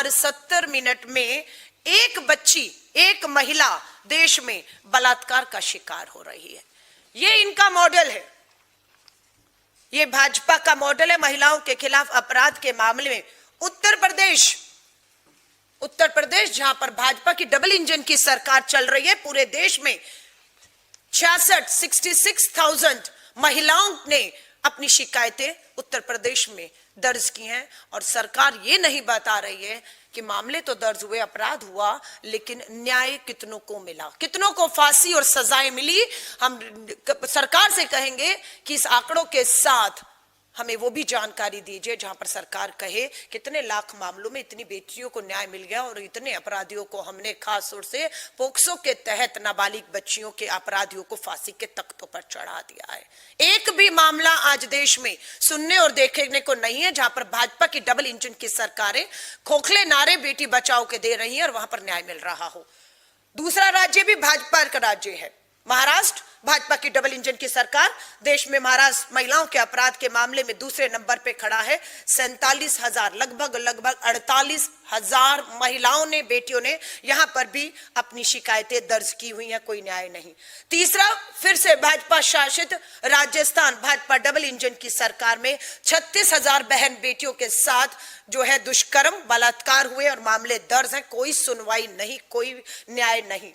हर 70 minute में एक बच्ची, एक महिला देश में बलात्कार का शिकार हो रही है। ये इनका मॉडल है, ये भाजपा का मॉडल है महिलाओं के खिलाफ अपराध के मामले में। उत्तर प्रदेश जहां पर भाजपा की डबल इंजन की सरकार चल रही है, पूरे देश में 66,000 महिलाओं ने अपनी शिकायतें उत्तर प्रदेश में दर्ज की हैं। और सरकार ये नहीं बता रही है कि मामले तो दर्ज हुए, अपराध हुआ, लेकिन न्याय कितनों को मिला, कितनों को फांसी और सजाएं मिली। हम सरकार से कहेंगे कि इस आंकड़ों के साथ हमें वो भी जानकारी दीजिए जहां पर सरकार कहे कितने लाख मामलों में इतनी बेटियों को न्याय मिल गया और इतने अपराधियों को हमने खास तौर से पोक्सो के तहत नाबालिग बच्चियों के अपराधियों को फांसी के तख्तों पर चढ़ा दिया है। एक भी मामला आज देश में सुनने और देखने को नहीं है जहां पर भाजपा की डबल इंजन की सरकारें खोखले नारे बेटी बचाओ के दे रही हैं और वहां पर न्याय मिल रहा हो। दूसरा राज्य भी भाजपा का राज्य है, महाराष्ट्र। भाजपा की डबल इंजन की सरकार, देश में महाराष्ट्र महिलाओं के अपराध के मामले में दूसरे नंबर पे खड़ा है। 47,000 लगभग 48,000 महिलाओं ने, बेटियों ने यहां पर भी अपनी शिकायतें दर्ज की हुई हैं, कोई न्याय नहीं। तीसरा, फिर से भाजपा शासित राजस्थान, भाजपा डबल इंजन की सरकार में 36,000 बहन बेटियों के साथ जो है दुष्कर्म, बलात्कार हुए और मामले दर्ज हैं, कोई सुनवाई नहीं, कोई न्याय नहीं।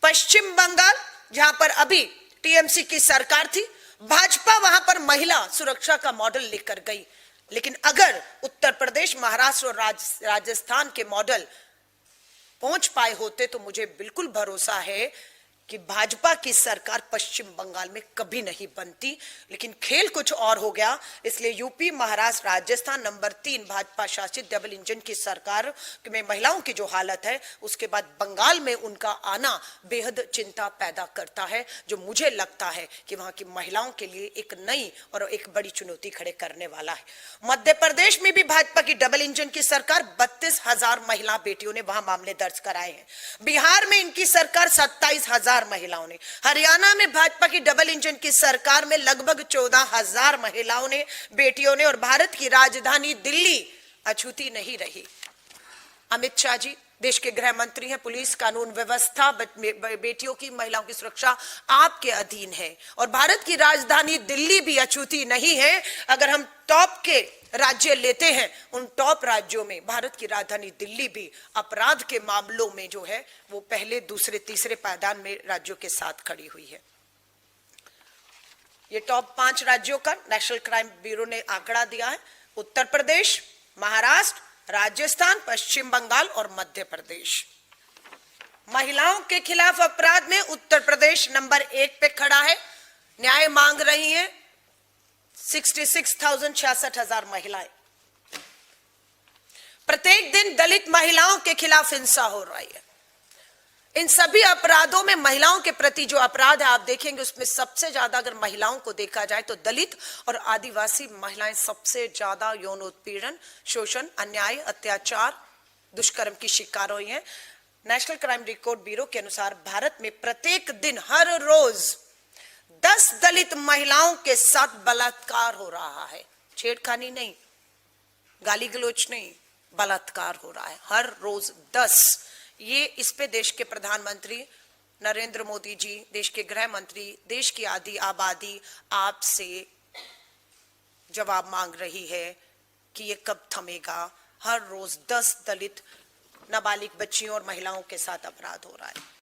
पश्चिम बंगाल, जहां पर अभी टीएमसी की सरकार थी, भाजपा वहां पर महिला सुरक्षा का मॉडल लेकर गई। लेकिन अगर उत्तर प्रदेश, महाराष्ट्र और राजस्थान के मॉडल पहुंच पाए होते तो मुझे बिल्कुल भरोसा है कि भाजपा की सरकार पश्चिम बंगाल में कभी नहीं बनती। लेकिन खेल कुछ और हो गया, इसलिए यूपी, महाराष्ट्र, राजस्थान नंबर 3 भाजपा शासित डबल इंजन की सरकार में महिलाओं की जो हालत है, उसके बाद बंगाल में उनका आना बेहद चिंता पैदा करता है, जो मुझे लगता है कि वहां की महिलाओं के लिए एक नई और एक बड़ी चुनौती खड़े करने वाला है। मध्य प्रदेश में भी भाजपा की डबल इंजन की सरकार, 32,000 महिला बेटियों ने वहां मामले दर्ज कराए हैं। बिहार में इनकी सरकार 27,000 महिलाओं ने। हरियाणा में भाजपा की डबल इंजन की सरकार में लगभग 14,000 महिलाओं ने, बेटियों ने। और भारत की राजधानी दिल्ली अछूती नहीं रही। अमित शाह जी देश के गृह मंत्री हैं, पुलिस, कानून व्यवस्था, बेटियों की, महिलाओं की सुरक्षा आपके अधीन है। और भारत की राजधानी दिल्ली भी अछूती नहीं है। अगर हम टॉप के राज्य लेते हैं, उन टॉप राज्यों में भारत की राजधानी दिल्ली भी अपराध के मामलों में जो है वो पहले, दूसरे, तीसरे पायदान में राज्यों के साथ खड़ी हुई है। ये टॉप 5 राज्यों का नेशनल क्राइम ब्यूरो ने आंकड़ा दिया है। उत्तर प्रदेश, महाराष्ट्र, राजस्थान, पश्चिम बंगाल और मध्य प्रदेश। महिलाओं के खिलाफ अपराध में उत्तर प्रदेश नंबर 1 पे खड़ा है। न्याय मांग रही हैं 66,000 महिलाएं। प्रत्येक दिन दलित महिलाओं के खिलाफ हिंसा हो रही है। इन सभी अपराधों में महिलाओं के प्रति जो अपराध है आप देखेंगे, उसमें सबसे ज्यादा अगर महिलाओं को देखा जाए तो दलित और आदिवासी महिलाएं सबसे ज्यादा यौन उत्पीड़न, शोषण, अन्याय, अत्याचार, दुष्कर्म की शिकार हुई हैं। नेशनल क्राइम रिकॉर्ड ब्यूरो के अनुसार भारत में प्रत्येक दिन, हर रोज 10 दलित महिलाओं के साथ बलात्कार हो रहा है। छेड़खानी नहीं, गाली गलौच नहीं, बलात्कार हो रहा है हर रोज 10। ये इस पे देश के प्रधानमंत्री नरेंद्र मोदी जी, देश के गृह मंत्री, देश की आधी आबादी आपसे जवाब मांग रही है कि ये कब थमेगा। हर रोज 10 दलित नाबालिग बच्चियों और महिलाओं के साथ अपराध हो रहा है।